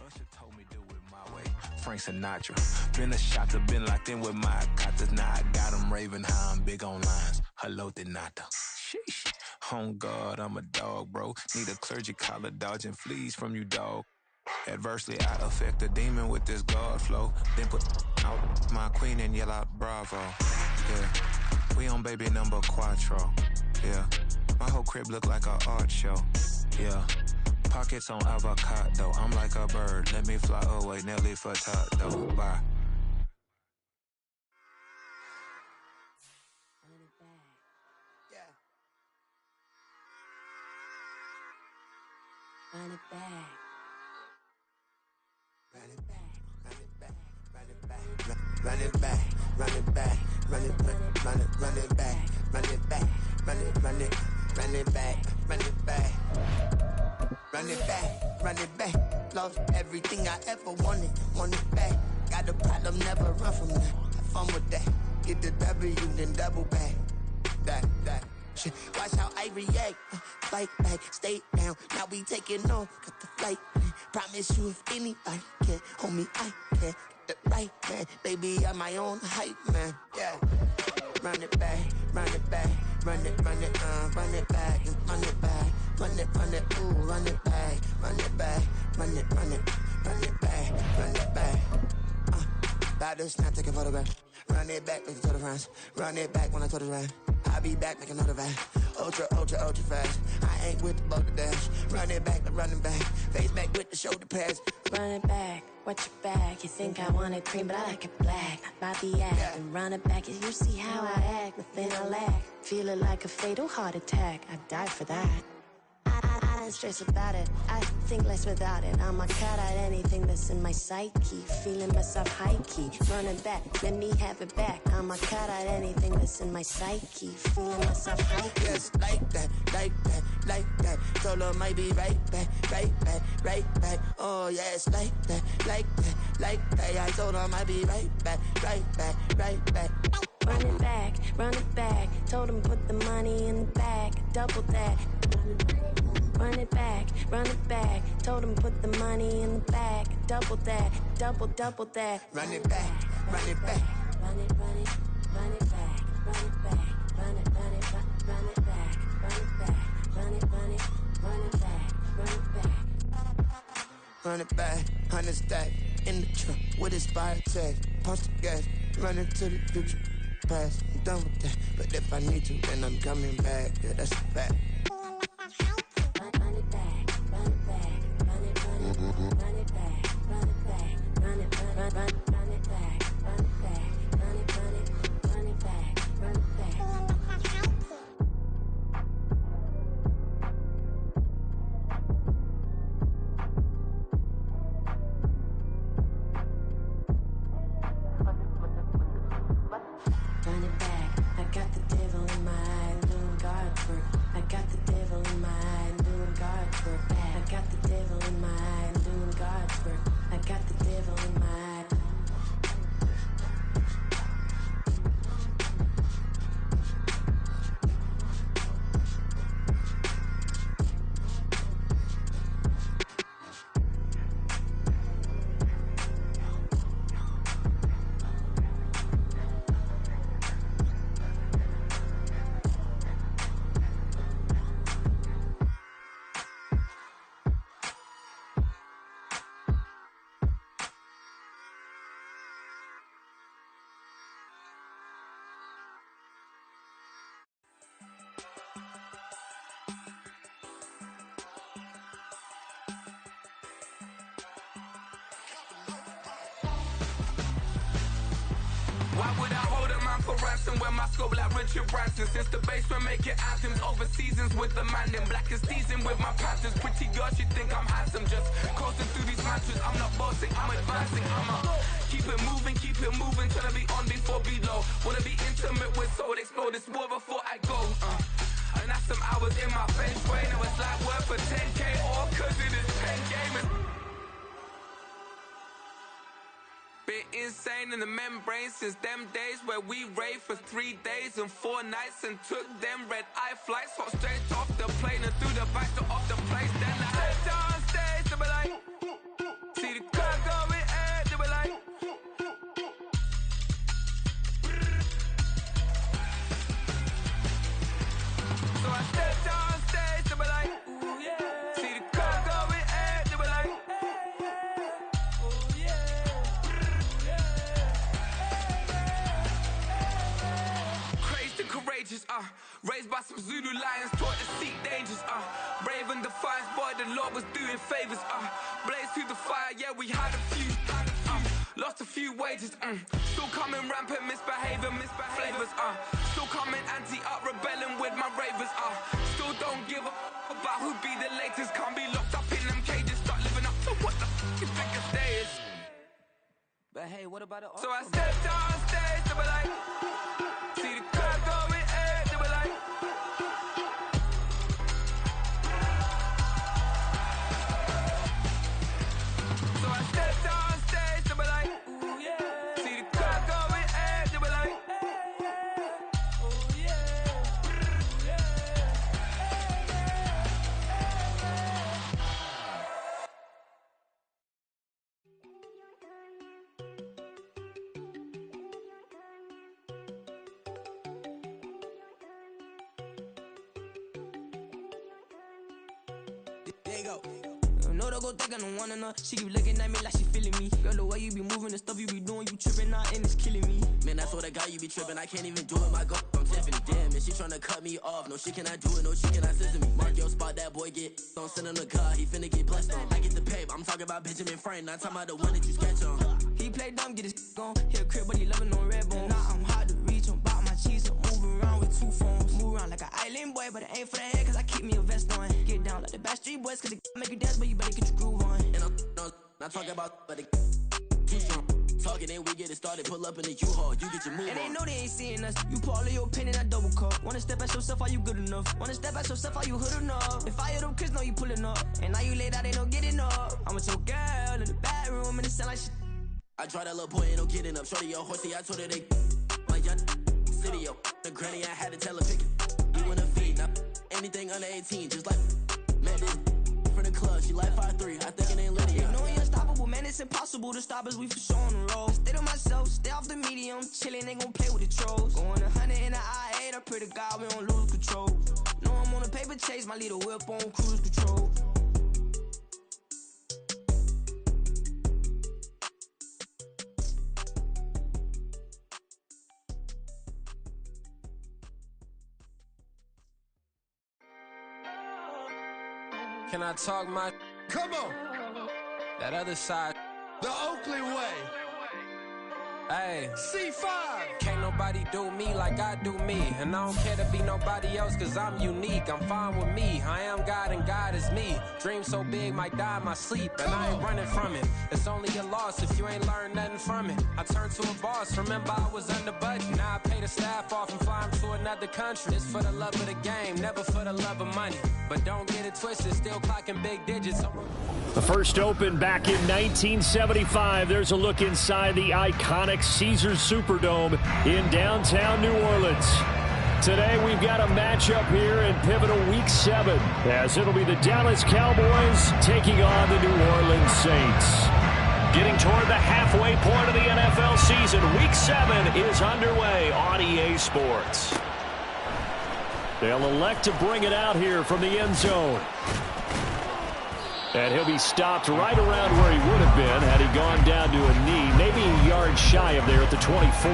Usher told me do it my way. Frank Sinatra. Been a shotter, been locked in with my cotters. Now I got them raving how I'm big on lines. Hello, de nata. Sheesh. On God, I'm a dog, bro. Need a clergy collar, dodging fleas from you, dog. Adversely, I affect a demon with this God flow. Then put out my queen and yell out bravo. Yeah, we on baby number quattro. Yeah, my whole crib look like an art show. Yeah, pockets on avocado. I'm like a bird. Let me fly away, Nelly Furtado. Bye. Run it back. Run it back, run it back, run it back, run it back, run it back, run it back, run it, run it back, run it back, run it, run it, run it back, run it back, run it back, run it back. Lost everything I ever wanted, want it back. Got a problem, never run from that. Have fun with that. Get the W, then double back. That. Shit. Watch how I react. Fight back, stay down. Now we taking off. Got the flight. Promise you if anybody can, homie, I can. Get the right man, baby, I'm my own hype man. Yeah. Run it back, run it back, run it back, run it back, run it back, ooh, run it back, run it back, run it back, run it back. About to snap, take a photograph. Run it back, make it to the friends. Run it back when I told it right. I'll be back, make another van. Ultra fast. I ain't with the boat to dash. Run it back, running back. Face back with the shoulder pads. Run it back, watch your back. You think I want it cream, but I like it black. About the act, yeah. And run it back. As you see how I act, nothing I lack. Feel it like a fatal heart attack. I'd die for that. I don't stress about it. I think less without it. I'm a cat at anything that's in my psyche. Feeling myself high key. Run it back, let me have it back. I'm a cat at anything that's in my psyche. Feeling myself high key. Yes, like that, like that, like that. Told her might be right back, right back, right back. Oh yes, like that, like that, like that. I told her might be right back, right back, right back. Run it back, run it back. Told him put the money in the bag, double that. Run it back, run it back. Told him put the money in the bag, double that, double that. Run it back, run it back. Run it, run it, run it back, run it back, run it, run it, run it back, run it back, run it, run it, run it back, run it back. Run it back, 100 stack in the trunk with expired tag. Punch the gas, run into the future. Past, I'm done with that. But if I need to, then I'm coming back. Yeah, that's a fact. Run it back, run it back, run it, run it, run it back, run it back, run it, run it back, run it back, run it, run it back, run it back. Run it back, I got the devil in my eye, doing God's work. I got the devil in my eye, doing God's work. I got the devil in my eye, doing God's work. I got the devil in my eye. Why would I hold a man for ransom when my scope like Richard Branson? Since the basement making anthems over seasons with the man in black is teasing with my patterns. Pretty girl, she think I'm handsome. Just coasting through these mantras. I'm not bossing, I'm advancing. Keep it moving, tryna be on before below. Wanna be intimate with soul, explore this war before I go. And that's some hours in my bench way. Now it's like work for 10K all cause it is 10 gamers. Been insane in the membrane since them days where we raved for 3 days and 4 nights and took them red eye flights. Hot straight off the plane and through the back door of the place. Then I head down stage to be like, see the Zulu lions taught to seek dangers, brave and defiant, boy, the Lord was doing favors, blaze through the fire, yeah, we had a few, lost a few wages, still coming rampant, misbehaving, flavors, still coming anti-up, rebelling with my ravers, still don't give a about who be the latest, can't be locked up in them cages, start living up to what the f*** you think a day is. But hey, what about it? So I stepped on stage, they were like, see the crowd going air, they were like, so I stepped on stage, they were like, ooh yeah, see the crowd going air, they were like, oh yeah, yeah. There you go. No, don't go think I don't wanna know. She keep looking at me like she feeling me. Girl, the way you be moving, the stuff you be doing, you tripping out and it's killing me. Man, I swear to God, you be tripping. I can't even do it. My girl, I'm Tiffany. Damn, and she tryna cut me off. No, she cannot do it. No, she cannot scissor me. Mark your spot, that boy get on. Send him to God. He finna get blessed on. I get the paper. I'm talking about Benjamin Franklin. Not talking about the one that you sketch on. He play dumb, get his gone. Hit a crib, but he loving on red bone. Now I'm hard to reach. I'm about my cheese. I'm moving around with two phones. Move around like an island boy, but it ain't for the head, cause I keep me a vest on. Get down like the Backstreet Boys, cause it make you dance, but you better get your groove on. And I'm not talking about, but it too strong. Talking and we get it started, pull up in the U-Haul, you get your move And on. they know they ain't seeing us. You put all of your opinion, I double cup. Wanna step at yourself, are you good enough? Wanna step at yourself, are you hood enough? If I hear them kids, know you pulling up. And now you laid out, they don't get enough. I'm with your girl in the bedroom, and it sound like shit. I try that little boy, ain't no getting up. Shorty, yo, horsey, I told her they my young city, yo. The granny, I had to tell her pick it. You in a feed, now anything under 18, just like, man, this from the club, she like 5'3", I think it ain't Lydia. You know we unstoppable, man, it's impossible to stop us, we for sure on the road. Stay to myself, stay off the medium, chillin', they gon' play with the trolls. Going 100 in the I-8, I pray to God we don't lose control. Know I'm on a paper chase, my leader whip on cruise control. Can I talk my? Come on, That other side, the Oakley way. hey. C5. Can't nobody do me like I do me. And I don't care to be nobody else, cause I'm unique. I'm fine with me. I am God and God is me. Dream so big, might die in my sleep. And I ain't running from it. It's only a loss if you ain't learned nothing from it. I turned to a boss. Remember I was under budget. Now I pay the staff off and fly them to another country. It's for the love of the game, never for the love of money. But don't get it twisted, still clocking big digits. The first open back in 1975. There's a look inside the iconic Caesars Superdome in downtown New Orleans. Today we've got a matchup here in pivotal Week 7, as it'll be the Dallas Cowboys taking on the New Orleans Saints. Getting toward the halfway point of the NFL season, Week 7 is underway on EA Sports. They'll elect to bring it out here from the end zone. And he'll be stopped right around where he would have been had he gone down to a knee, maybe a yard shy of there at the 24.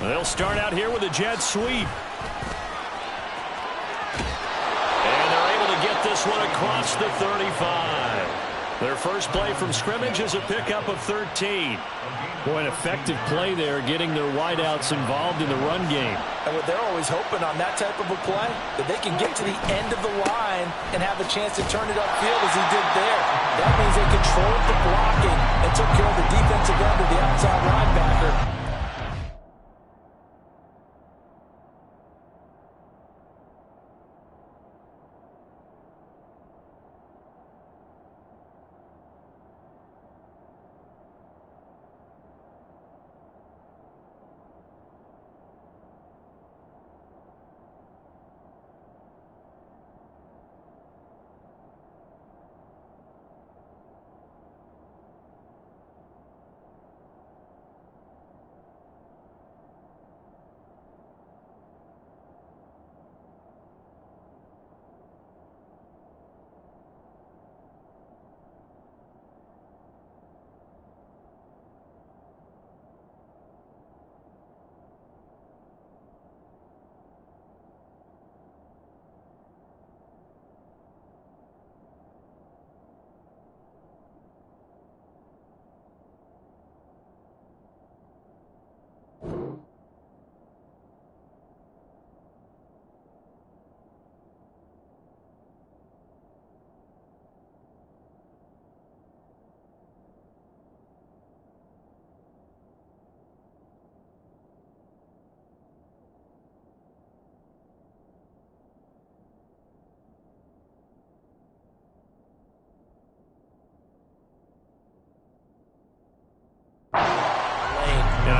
They'll start out here with a jet sweep. Get this one across the 35. Their first play from scrimmage is a pickup of 13. Boy, an effective play there, getting their wideouts involved in the run game. And what they're always hoping on that type of a play, that they can get to the end of the line and have a chance to turn it upfield as he did there. That means they controlled the blocking and took care of the defensive end of the outside linebacker.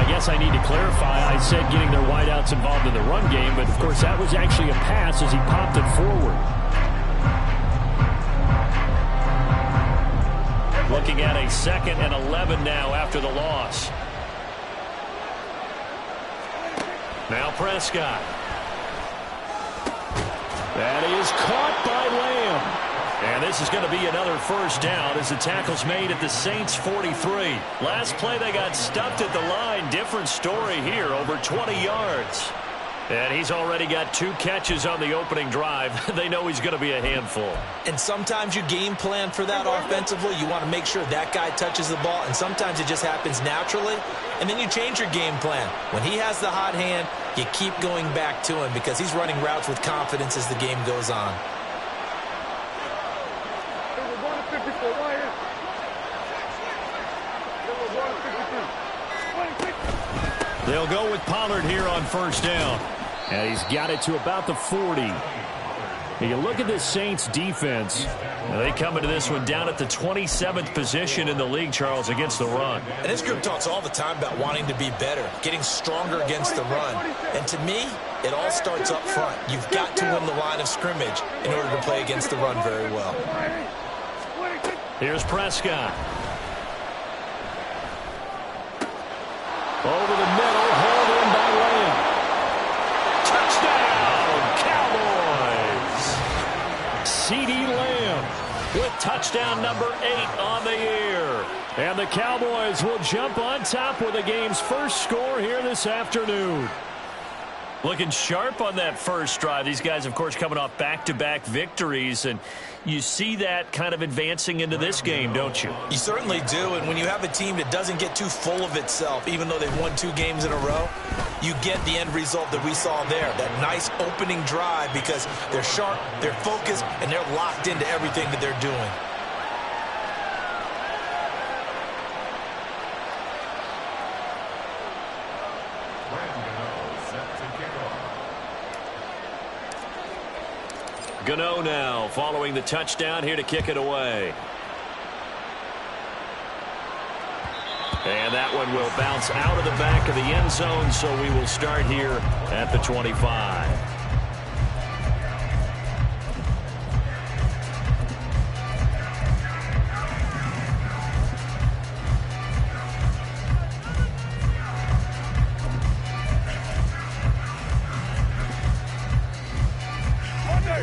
guess I need to clarify. I said getting their wideouts involved in the run game, but, of course, that was actually a pass as he popped it forward. Looking at a 2nd and 11 now after the loss. Now Prescott. That is caught by Lamb. And this is going to be another first down as the tackle's made at the Saints 43. Last play they got stuffed at the line. Different story here, over 20 yards. And he's already got 2 catches on the opening drive. They know he's going to be a handful. And sometimes you game plan for that offensively. You want to make sure that guy touches the ball, and sometimes it just happens naturally. And then you change your game plan. When he has the hot hand, you keep going back to him because he's running routes with confidence as the game goes on. They'll go with Pollard here on first down. And he's got it to about the 40. You look at this Saints defense. They come into this one down at the 27th position in the league, Charles, against the run. And this group talks all the time about wanting to be better, getting stronger against the run. And to me, it all starts up front. You've got to win the line of scrimmage in order to play against the run very well. Here's Prescott. Over the middle, hauled in by Lamb. Touchdown, Cowboys! CeeDee Lamb with touchdown number 8 on the year. And the Cowboys will jump on top with the game's first score here this afternoon. Looking sharp on that first drive. These guys, of course, coming off back-to-back victories, and you see that kind of advancing into this game, don't you? You certainly do, and when you have a team that doesn't get too full of itself, even though they've won 2 games in a row, you get the end result that we saw there, that nice opening drive because they're sharp, they're focused, and they're locked into everything that they're doing. Gano now following the touchdown here to kick it away. And that one will bounce out of the back of the end zone, so we will start here at the 25.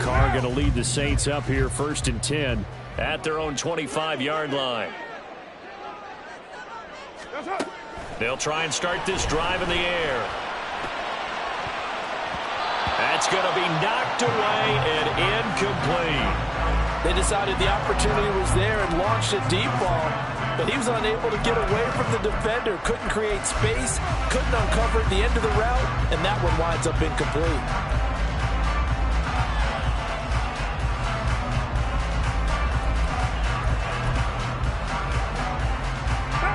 Carr going to lead the Saints up here 1st and 10 at their own 25-yard line. They'll try and start this drive in the air. That's going to be knocked away and incomplete. They decided the opportunity was there and launched a deep ball, but he was unable to get away from the defender, couldn't create space, couldn't uncover the end of the route, and that one winds up incomplete.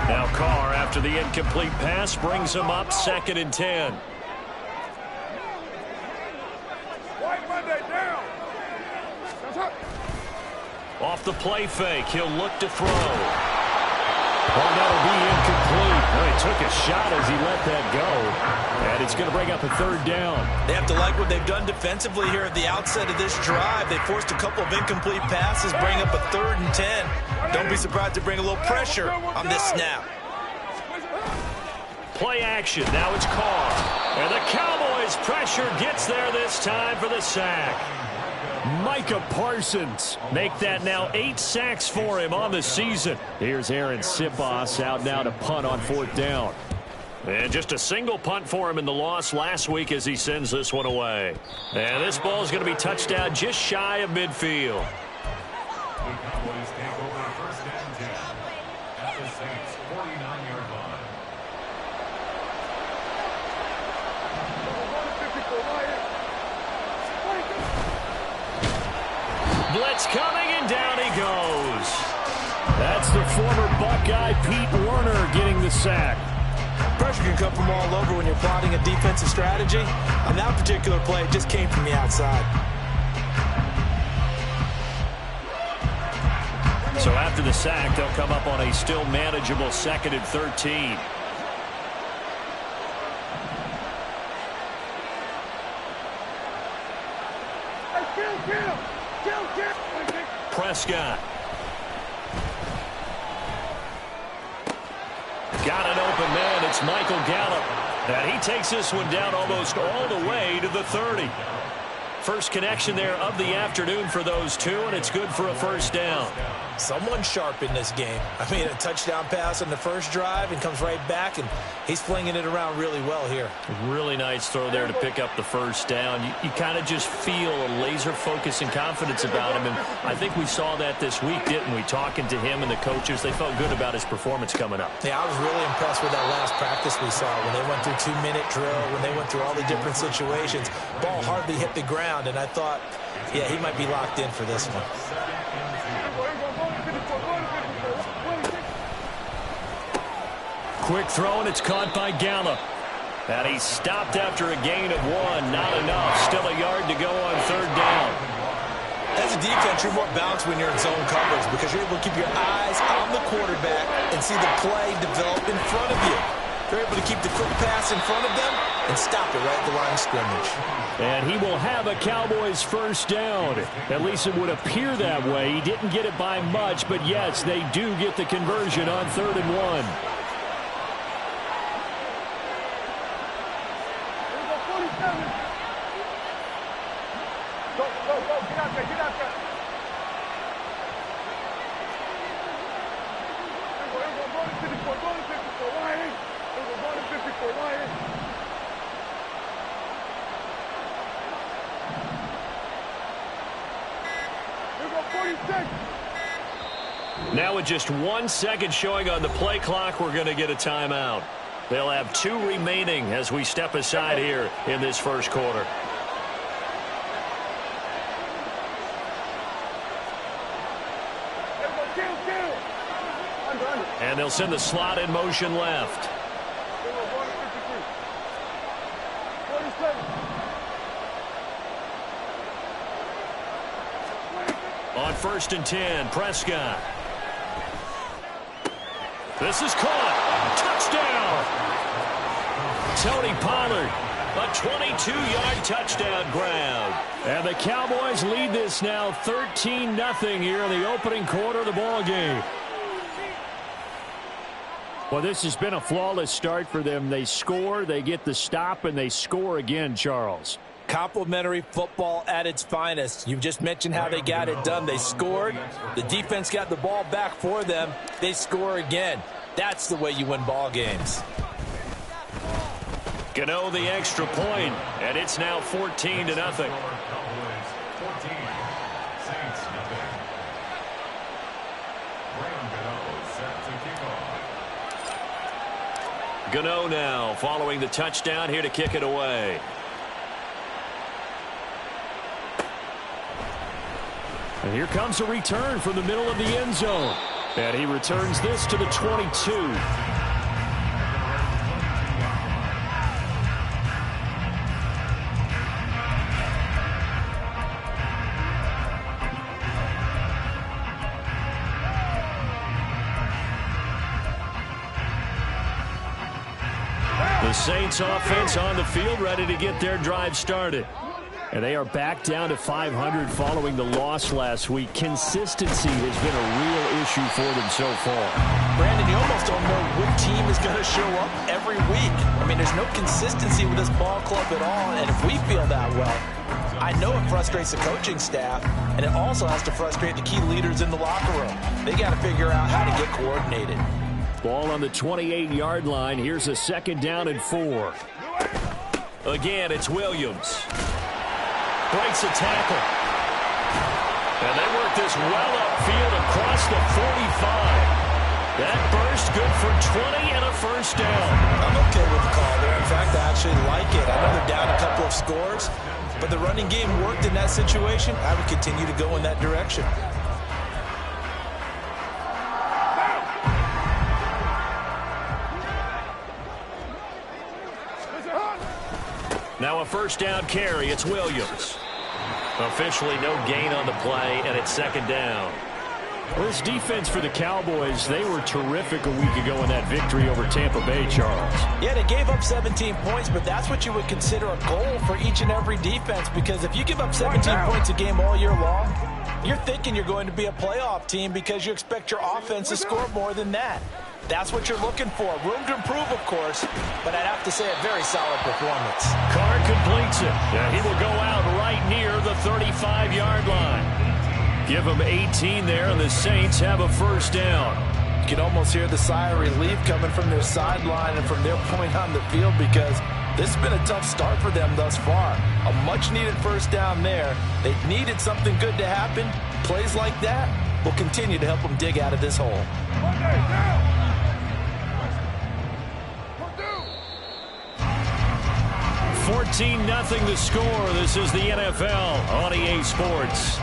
Now Carr, after the incomplete pass, brings him up 2nd and 10. Off the play fake, he'll look to throw. Oh, that'll be incomplete. Well, he took a shot as he let that go. And it's going to bring up a 3rd down. They have to like what they've done defensively here at the outset of this drive. They forced a couple of incomplete passes, bring up a 3rd and 10. Don't be surprised to bring a little pressure on this snap. Play action. Now it's Carr. And the Cowboys' pressure gets there this time for the sack. Micah Parsons make that now 8 sacks for him on the season. Here's Aaron Siposs out now to punt on 4th down. And just a single punt for him in the loss last week as he sends this one away. And this ball is going to be touched down just shy of midfield. Blitz coming, and down he goes. That's the former Buckeye Pete Werner getting the sack. Pressure can come from all over when you're plotting a defensive strategy. On that particular play, it just came from the outside. So after the sack, they'll come up on a still manageable 2nd and 13. Prescott. Got an open man. It's Michael Gallup. And he takes this one down almost all the way to the 30. First connection there of the afternoon for those two, and it's good for a first down. Someone sharp in this game. I mean, a touchdown pass on the first drive and comes right back, and he's flinging it around really well here. Really nice throw there to pick up the first down. You kind of just feel a laser focus and confidence about him, and I think we saw that this week, didn't we? Talking to him and the coaches, they felt good about his performance coming up. Yeah, I was really impressed with that last practice we saw when they went through 2-minute drill, when they went through all the different situations. Ball hardly hit the ground, and I thought, yeah, he might be locked in for this one. Quick throw, and it's caught by Gallup. And he stopped after a gain of 1. Not enough. Still a yard to go on third down. As a defense, you're more balanced when you're in zone coverage because you're able to keep your eyes on the quarterback and see the play develop in front of you. You're able to keep the quick pass in front of them and stop it right at the line of scrimmage. And he will have a Cowboys first down. At least it would appear that way. He didn't get it by much, but yes, they do get the conversion on 3rd and 1. Now with just 1 second showing on the play clock, we're going to get a timeout. They'll have 2 remaining as we step aside here in this first quarter. And they'll send the slot in motion left. On 1st and 10, Prescott. This is caught. Touchdown. Tony Pollard, a 22-yard touchdown grab. And the Cowboys lead this now 13-0 here in the opening quarter of the ball game. Well, this has been a flawless start for them. They score, they get the stop, and they score again, Charles. Complimentary football at its finest. You've just mentioned how they got it done. They scored. The defense got the ball back for them. They score again. That's the way you win ball games. Gano the extra point, and it's now 14-0. Gano now following the touchdown here to kick it away. And here comes a return from the middle of the end zone. And he returns this to the 22. The Saints offense on the field ready to get their drive started. And they are back down to 500 following the loss last week. Consistency has been a real issue for them so far. Brandon, you almost don't know what team is going to show up every week. I mean, there's no consistency with this ball club at all, and if we feel that well, I know it frustrates the coaching staff, and it also has to frustrate the key leaders in the locker room. They got to figure out how to get coordinated. Ball on the 28-yard line. Here's a 2nd down and 4. Again, it's Williams. Breaks a tackle. And they work this well upfield across the 45. That burst good for 20 and a first down. I'm okay with the call there. In fact, I actually like it. I know they're down a couple of scores, but the running game worked in that situation. I would continue to go in that direction. Now a first down carry. It's Williams. Officially no gain on the play, and it's 2nd down. Well, this defense for the Cowboys, they were terrific a week ago in that victory over Tampa Bay, Charles. Yeah, they gave up 17 points, but that's what you would consider a goal for each and every defense, because if you give up 17 points a game all year long, you're thinking you're going to be a playoff team because you expect your offense to score more than that. That's what you're looking for. Room to improve, of course, but I'd have to say a very solid performance. Carr completes it. Yeah, he will go out right near the 35-yard line. Give him 18 there, and the Saints have a first down. You can almost hear the sigh of relief coming from their sideline and from their point on the field because this has been a tough start for them thus far. A much-needed first down there. They needed something good to happen. Plays like that will continue to help them dig out of this hole. 14-0 the score. This is the NFL on EA Sports.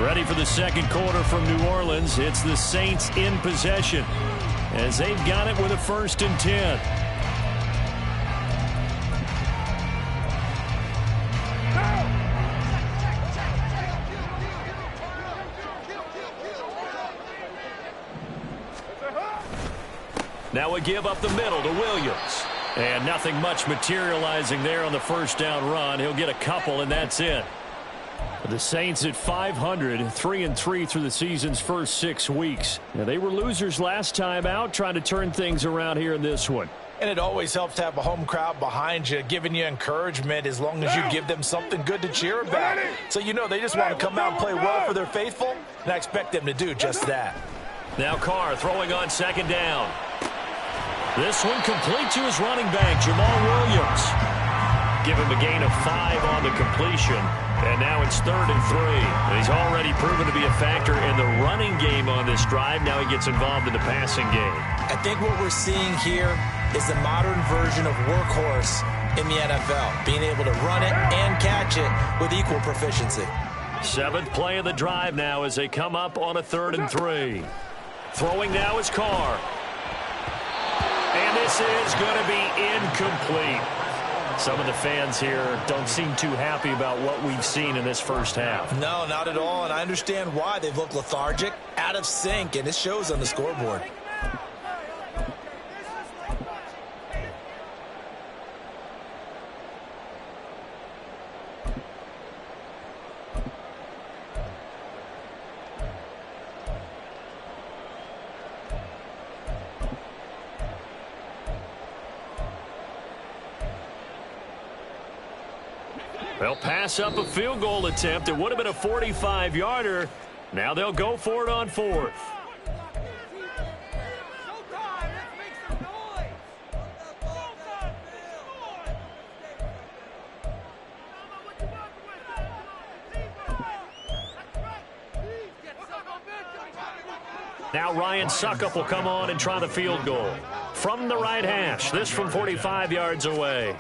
Ready for the second quarter from New Orleans. It's the Saints in possession as they've got it with a 1st and 10. Now a give up the middle to Williams. And nothing much materializing there on the first down run. He'll get a couple, and that's it. The Saints at 500, 3-3 through the season's first 6 weeks. Now, they were losers last time out, trying to turn things around here in this one. And it always helps to have a home crowd behind you, giving you encouragement as long as you give them something good to cheer about. So you know they just want to come out and play well for their faithful, and I expect them to do just that. Now Carr throwing on 2nd down. This one complete to his running back, Jamal Williams. Give him a gain of 5 on the completion. And now it's 3rd and 3. And he's already proven to be a factor in the running game on this drive. Now he gets involved in the passing game. I think what we're seeing here is the modern version of workhorse in the NFL. Being able to run it and catch it with equal proficiency. 7th play of the drive now as they come up on a 3rd and 3. Throwing now is Carr. And this is going to be incomplete. Some of the fans here don't seem too happy about what we've seen in this first half. No, not at all, and I understand why. They've looked lethargic, out of sync, and it shows on the scoreboard. They'll pass up a field goal attempt. It would have been a 45-yarder. Now they'll go for it on 4th. Now Ryan Succop will come on and try the field goal. From the right hash, this from 45 yards away.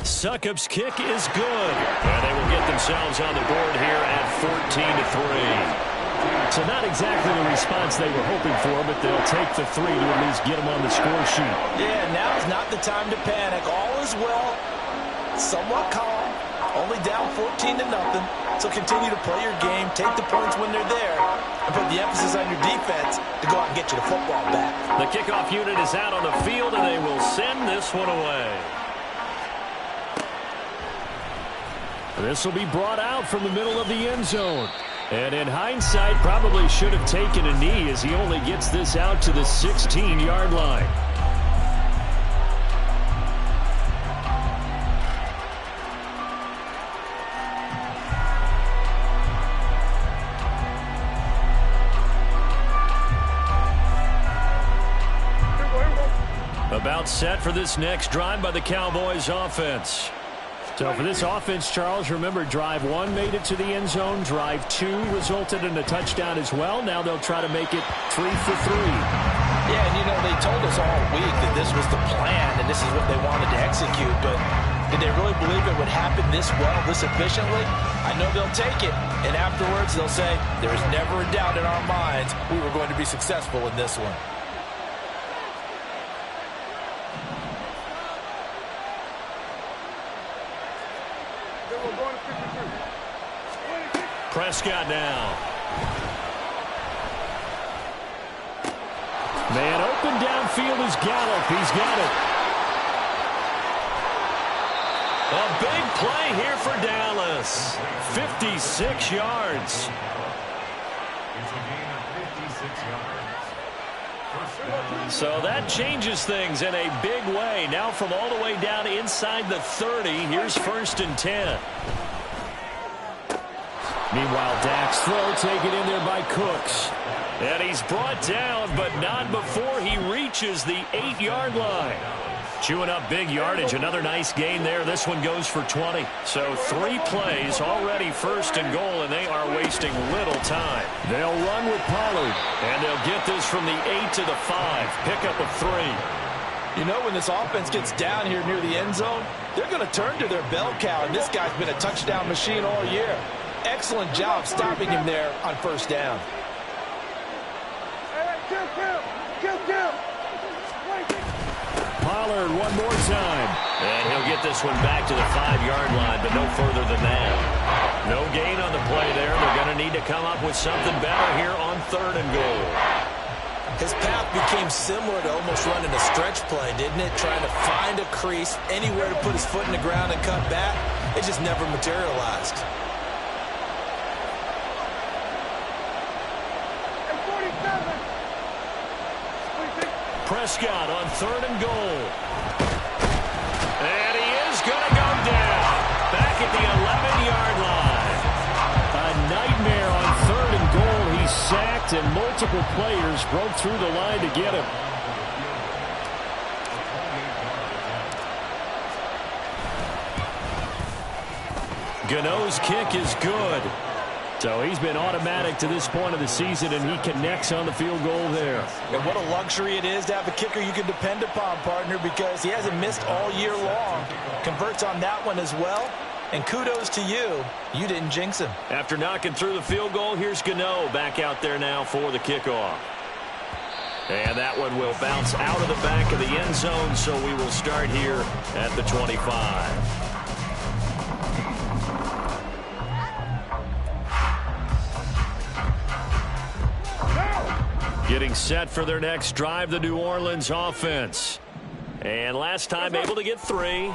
Succop's kick is good. And they will get themselves on the board here at 14-3. So not exactly the response they were hoping for, but they'll take the 3 to at least get them on the score sheet. Yeah, now's not the time to panic. All is well, somewhat calm, only down 14-0. So continue to play your game, take the points when they're there, and put the emphasis on your defense to go out and get you the football back. The kickoff unit is out on the field, and they will send this one away. This will be brought out from the middle of the end zone. And in hindsight, probably should have taken a knee as he only gets this out to the 16-yard line. About set for this next drive by the Cowboys offense. So for this offense, Charles, remember, drive 1 made it to the end zone. Drive 2 resulted in a touchdown as well. Now they'll try to make it 3 for 3. Yeah, and you know, they told us all week that this was the plan and this is what they wanted to execute. But did they really believe it would happen this well, this efficiently? I know they'll take it. And afterwards, they'll say, there is never a doubt in our minds we were going to be successful in this one. Prescott now. Man open downfield is Gallup. He's got it. A big play here for Dallas. 56 yards. So that changes things in a big way. Now from all the way down inside the 30, here's 1st and 10. Meanwhile, Dak's throw taken in there by Cooks. And he's brought down, but not before he reaches the 8-yard line. Chewing up big yardage. Another nice gain there. This one goes for 20. So 3 plays already 1st and goal, and they are wasting little time. They'll run with Pollard, and they'll get this from the 8 to the 5. Pickup of 3. You know, when this offense gets down here near the end zone, they're going to turn to their bell cow, and this guy's been a touchdown machine all year. Excellent job stopping him there on 1st down. Pollard one more time. And he'll get this one back to the 5-yard line, but no further than that. No gain on the play there. They're going to need to come up with something better here on 3rd and goal. His path became similar to almost running a stretch play, didn't it? Trying to find a crease, anywhere to put his foot in the ground and cut back. It just never materialized. Prescott on 3rd and goal. And he is going to go down. Back at the 11-yard line. A nightmare on 3rd and goal. He's sacked, and multiple players broke through the line to get him. Gano's kick is good. So he's been automatic to this point of the season, and he connects on the field goal there. And what a luxury it is to have a kicker you can depend upon, partner, because he hasn't missed all year long. Converts on that one as well. And kudos to you. You didn't jinx him. After knocking through the field goal, here's Gano back out there now for the kickoff. And that one will bounce out of the back of the end zone, so we will start here at the 25. Getting set for their next drive, the New Orleans offense. And last time able to get 3.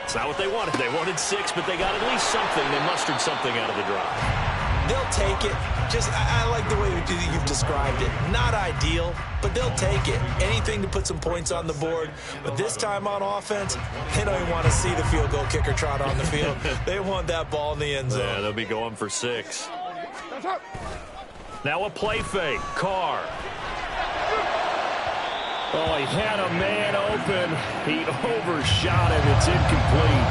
It's not what they wanted. They wanted 6, but they got at least something. They mustered something out of the drive. They'll take it. I like the way you've described it. Not ideal, but they'll take it. Anything to put some points on the board. But this time on offense, they don't even want to see the field goal kicker trot on the field. They want that ball in the end zone. Yeah, they'll be going for 6. Now a play fake. Carr. Oh, he had a man open. He overshot him. It's incomplete.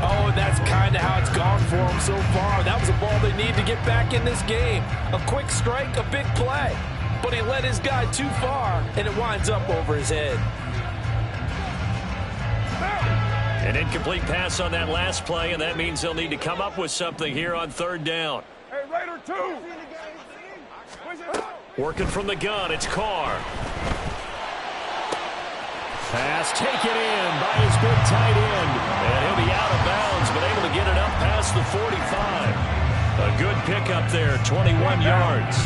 Oh, and that's kind of how it's gone for him so far. That was a ball they need to get back in this game. A quick strike, a big play. But he led his guy too far, and it winds up over his head. An incomplete pass on that last play, and that means they'll need to come up with something here on 3rd down. Hey, Raider 2. Working from the gun, it's Carr. Pass taken in by his big tight end. And he'll be out of bounds, but able to get it up past the 45. A good pickup there, 21 yards.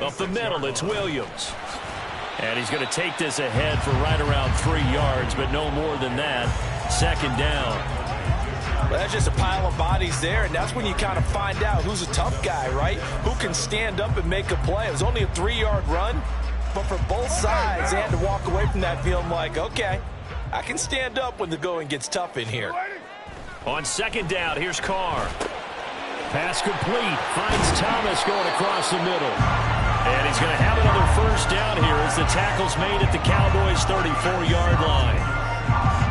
Up the middle, it's Williams. And he's going to take this ahead for right around 3 yards, but no more than that. 2nd down. Well, that's just a pile of bodies there, and that's when you kind of find out who's a tough guy, right? Who can stand up and make a play. It was only a 3-yard run, but for both sides, they had to walk away from that feeling like, okay, I can stand up when the going gets tough in here. On 2nd down, here's Carr. Pass complete. Finds Thomas going across the middle. And he's going to have another 1st down here as the tackle's made at the Cowboys' 34-yard line.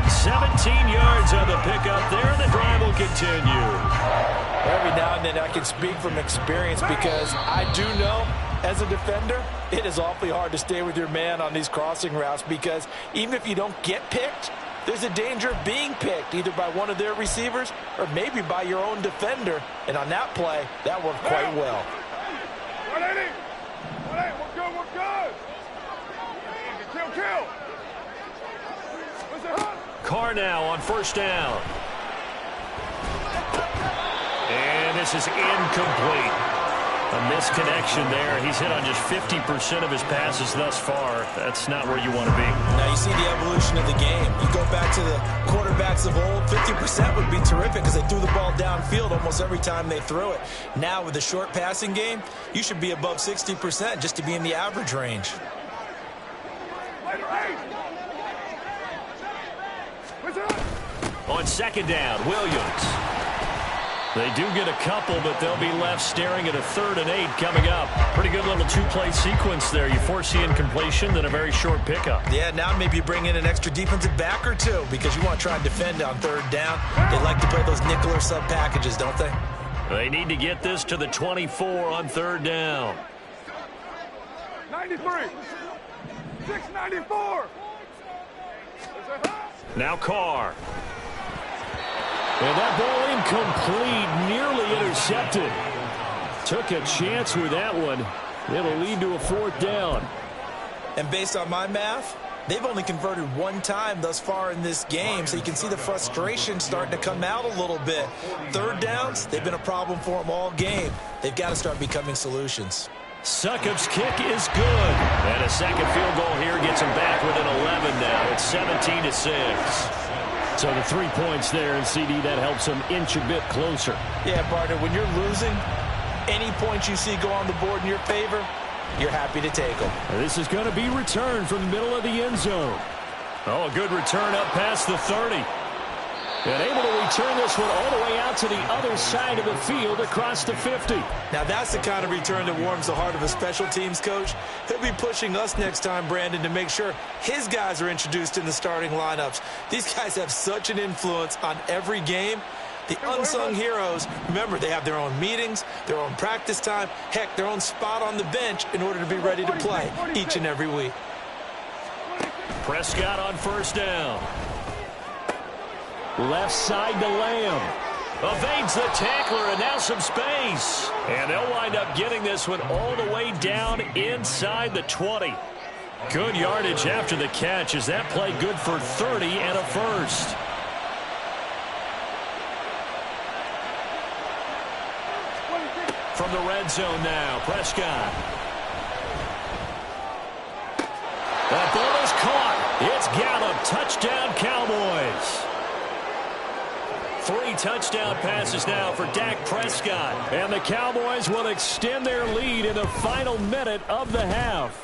17 yards on the pickup there. The drive will continue. Every now and then I can speak from experience because I do know as a defender it is awfully hard to stay with your man on these crossing routes because even if you don't get picked, there's a danger of being picked either by one of their receivers or maybe by your own defender. And on that play, that worked quite well. 180. 180. We're good. We're good. Kill. Carr now on 1st down. And this is incomplete. A misconnection there. He's hit on just 50% of his passes thus far. That's not where you want to be. Now you see the evolution of the game. You go back to the quarterbacks of old, 50% would be terrific because they threw the ball downfield almost every time they threw it. Now with the short passing game, you should be above 60% just to be in the average range. On second down, Williams. They do get a couple, but they'll be left staring at a 3rd and 8 coming up. Pretty good little 2-play sequence there. You force the incompletion, then a very short pickup. Yeah, now maybe you bring in an extra defensive back or two because you want to try and defend on 3rd down. They like to play those nickel or sub packages, don't they? They need to get this to the 24 on 3rd down. 93. 694. Now Carr. And that ball incomplete, nearly intercepted. Took a chance with that one. It'll lead to a 4th down. And based on my math, they've only converted 1 time thus far in this game, so you can see the frustration starting to come out a little bit. 3rd downs, they've been a problem for them all game. They've got to start becoming solutions. Succop's kick is good. And a second field goal here gets them back within 11 now. It's 17-6. So the 3 points there, and CD, that helps them inch a bit closer. Yeah, partner, when you're losing, any points you see go on the board in your favor, you're happy to take them. This is going to be returned from the middle of the end zone. Oh, a good return up past the 30. And able to return this one all the way out to the other side of the field across the 50. Now that's the kind of return that warms the heart of a special teams coach. He'll be pushing us next time, Brandon, to make sure his guys are introduced in the starting lineups. These guys have such an influence on every game. The unsung heroes, remember, they have their own meetings, their own practice time, heck, their own spot on the bench in order to be ready to play each and every week. Prescott on 1st down. Left side to Lamb. Evades the tackler, and now some space. And they'll wind up getting this one all the way down inside the 20. Good yardage after the catch. Is that play good for 30 and a 1st? From the red zone now, Prescott. That ball is caught. It's Gallup. Touchdown, Cowboys. 3 touchdown passes now for Dak Prescott. And the Cowboys will extend their lead in the final minute of the half.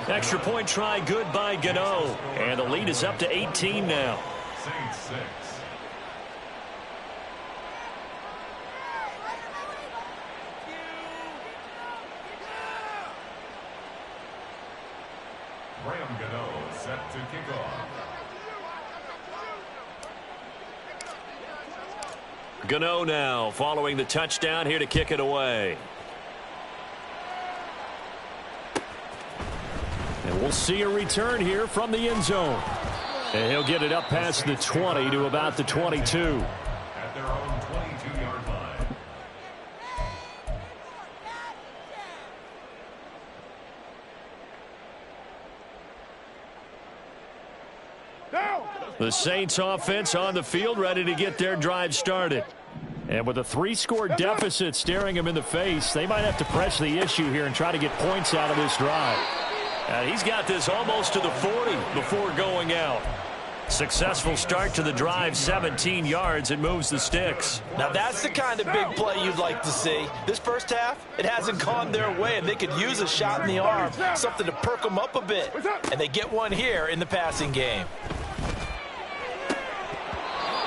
Extra point try good by Gano. And the lead is up to 18 now. Graham Gano set to kick off. Gano now following the touchdown here to kick it away. And we'll see a return here from the end zone. And he'll get it up past the 20 to about the 22. At their own 22-yard line. The Saints offense on the field, ready to get their drive started. And with a 3-score deficit staring them in the face, they might have to press the issue here and try to get points out of this drive. And he's got this almost to the 40 before going out. Successful start to the drive, 17 yards, and moves the sticks. Now that's the kind of big play you'd like to see. This first half, it hasn't gone their way, and they could use a shot in the arm, something to perk them up a bit. And they get one here in the passing game.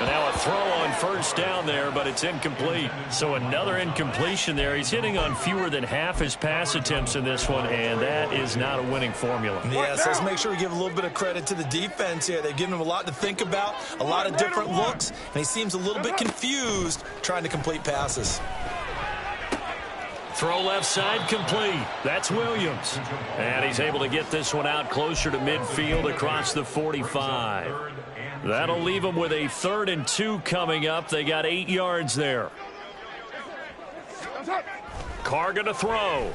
And now a throw on 1st down there, but it's incomplete. So another incompletion there. He's hitting on fewer than half his pass attempts in this one, and that is not a winning formula. Yeah, so let's make sure we give a little bit of credit to the defense here. They've given him a lot to think about, a lot of different looks, and he seems a little bit confused trying to complete passes. Throw left side complete. That's Williams. And he's able to get this one out closer to midfield across the 45. That'll leave them with a 3rd and 2 coming up. They got 8 yards there. Carr going to throw.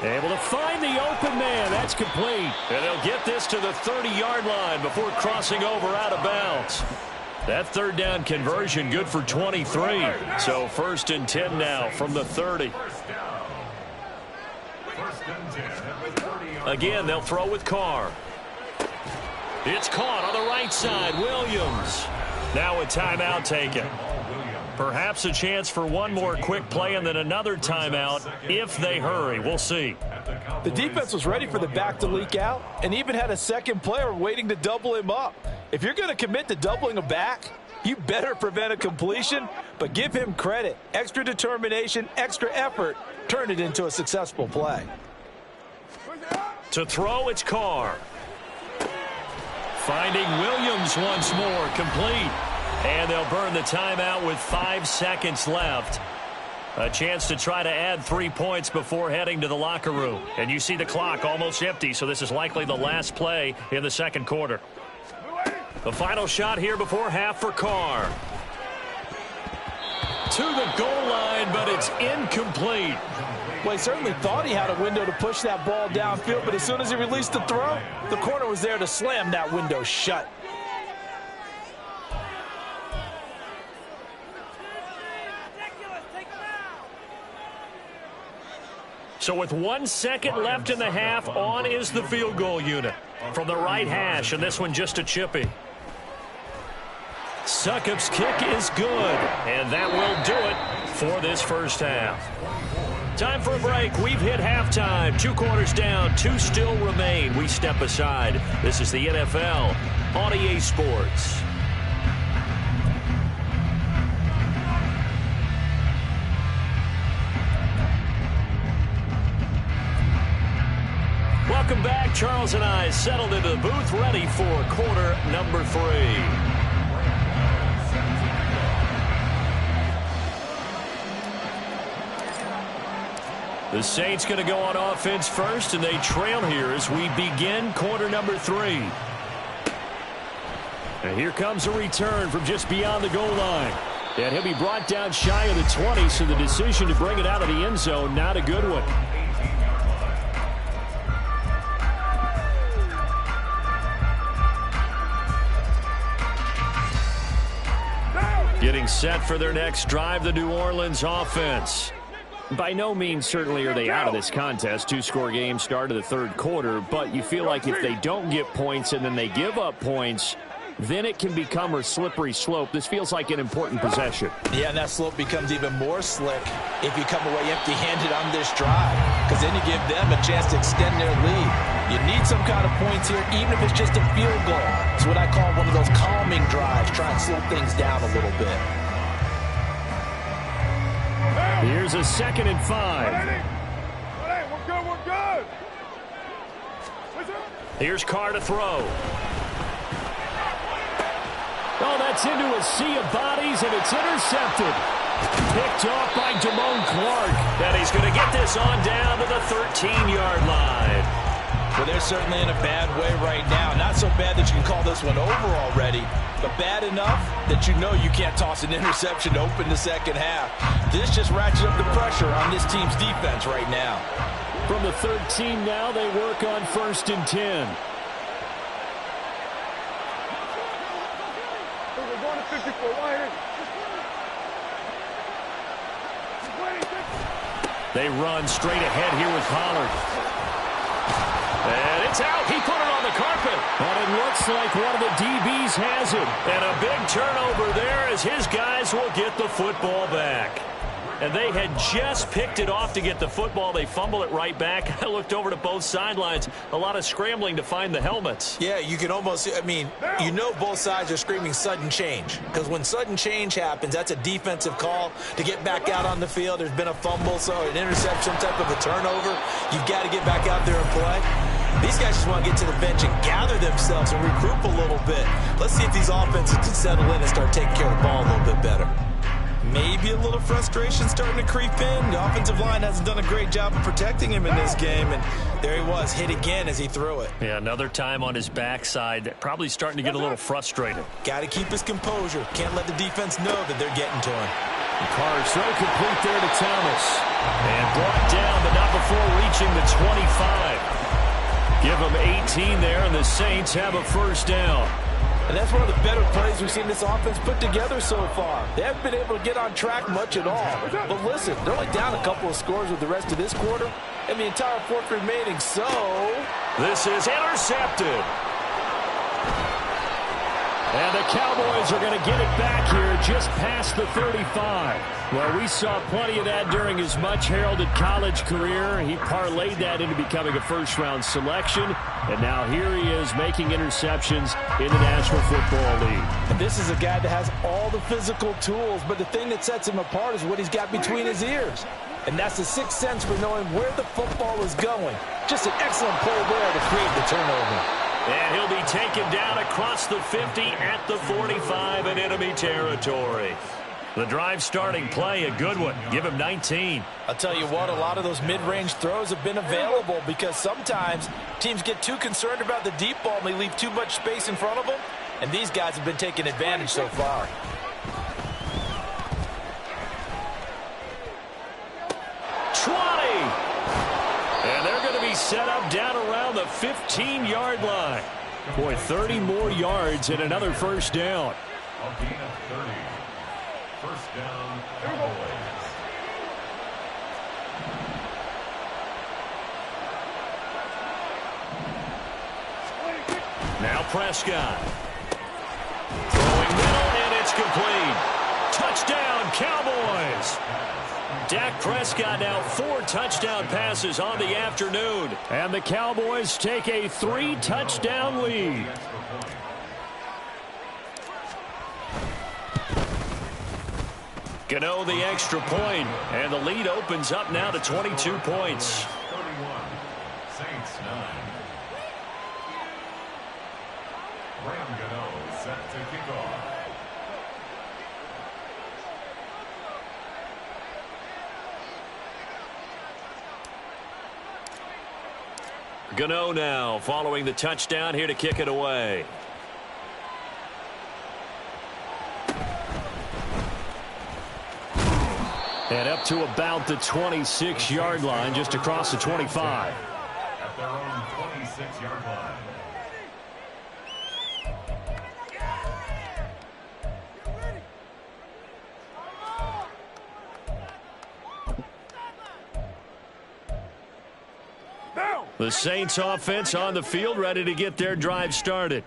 Able to find the open man. That's complete. And they'll get this to the 30-yard line before crossing over out of bounds. That third down conversion good for 23. So 1st and 10 now from the 30. Again, they'll throw with Carr. It's caught on the right side. Williams. Now a timeout taken. Perhaps a chance for one more quick play and then another timeout if they hurry. We'll see. The defense was ready for the back to leak out and even had a second player waiting to double him up. If you're going to commit to doubling a back, you better prevent a completion, but give him credit. Extra determination, extra effort, turn it into a successful play. To throw, it's Carr. Finding Williams once more, complete. And they'll burn the timeout with 5 seconds left. A chance to try to add 3 points before heading to the locker room. And you see the clock almost empty, so this is likely the last play in the second quarter. The final shot here before half for Carr. To the goal line, but it's incomplete. Well, he certainly thought he had a window to push that ball downfield, but as soon as he released the throw, the corner was there to slam that window shut. So with 1 second left in the half, on is the field goal unit. From the right hash, and this one just a chippy. Succop's kick is good, and that will do it for this first half. Time for a break. We've hit halftime. 2 quarters down, 2 still remain. We step aside. This is the NFL on EA Sports. Welcome back. Charles and I settled into the booth, ready for quarter number 3. The Saints going to go on offense first, and they trail here as we begin quarter number 3. And here comes a return from just beyond the goal line. And he'll be brought down shy of the 20, so the decision to bring it out of the end zone, not a good one. Getting set for their next drive, the New Orleans offense. By no means certainly are they out of this contest. 2-score game start of the third quarter, but you feel like if they don't get points and then they give up points, then it can become a slippery slope. This feels like an important possession. Yeah, and that slope becomes even more slick if you come away empty-handed on this drive, because then you give them a chance to extend their lead. You need some kind of points here, even if it's just a field goal. It's what I call one of those calming drives, try and slow things down a little bit. Here's a 2nd and 5. We're good. Here's Carr to throw. Oh, that's into a sea of bodies, and it's intercepted. Picked off by Damone Clark. And he's going to get this on down to the 13-yard line. Well, they're certainly in a bad way right now. Not so bad that you can call this one over already, but bad enough that you know you can't toss an interception to open the second half. This just ratchets up the pressure on this team's defense right now. From the 13 now, they work on 1st and 10. We're going to 54. Right here. They run straight ahead here with Pollard. And it's out. He put it on the carpet. And it looks like one of the DBs has it. And a big turnover there as his guys will get the football back. And they had just picked it off to get the football. They fumble it right back. I looked over to both sidelines. A lot of scrambling to find the helmets. Yeah, you can almost, you know both sides are screaming sudden change. Because when sudden change happens, that's a defensive call to get back out on the field. There's been a fumble, so an interception, type of a turnover. You've got to get back out there and play. These guys just want to get to the bench and gather themselves and regroup a little bit. Let's see if these offenses can settle in and start taking care of the ball a little bit better. Maybe a little frustration starting to creep in. The offensive line hasn't done a great job of protecting him in this game, and there he was, hit again as he threw it. Yeah, another time on his backside, probably starting to get a little frustrated. Got to keep his composure. Can't let the defense know that they're getting to him. Carr's throw complete there to Thomas. And brought down, but not before reaching the 25. Give them 18 there, and the Saints have a first down. And that's one of the better plays we've seen this offense put together so far. They haven't been able to get on track much at all. But listen, they're only down a couple of scores with the rest of this quarter and the entire fourth remaining, so... This is intercepted. And the Cowboys are going to get it back here just past the 35. Well, we saw plenty of that during his much-heralded college career. He parlayed that into becoming a first-round selection. And now here he is making interceptions in the National Football League. And this is a guy that has all the physical tools, but the thing that sets him apart is what he's got between his ears. And that's the sixth sense for knowing where the football is going. Just an excellent play there to create the turnover. And he'll be taken down across the 50 at the 45 in enemy territory. The drive starting play, a good one. Give him 19. I'll tell you what, a lot of those mid-range throws have been available because sometimes teams get too concerned about the deep ball and they leave too much space in front of them. And these guys have been taking advantage so far. And they're going to be set up down around the 15-yard line. Boy, 30 more yards and another first down. A gain of 30. First down, Cowboys. Now Prescott. Throwing middle, and it's complete. Touchdown, Cowboys. Dak Prescott now 4 touchdown passes on the afternoon. And the Cowboys take a 3-touchdown lead. Gano the extra point, and the lead opens up now to 22 points. 31, Saints 9. Graham Gano set to kick off. Gano now following the touchdown here to kick it away. And up to about the 26-yard line, just across the 25. At their own 26-yard line. The Saints offense on the field, ready to get their drive started.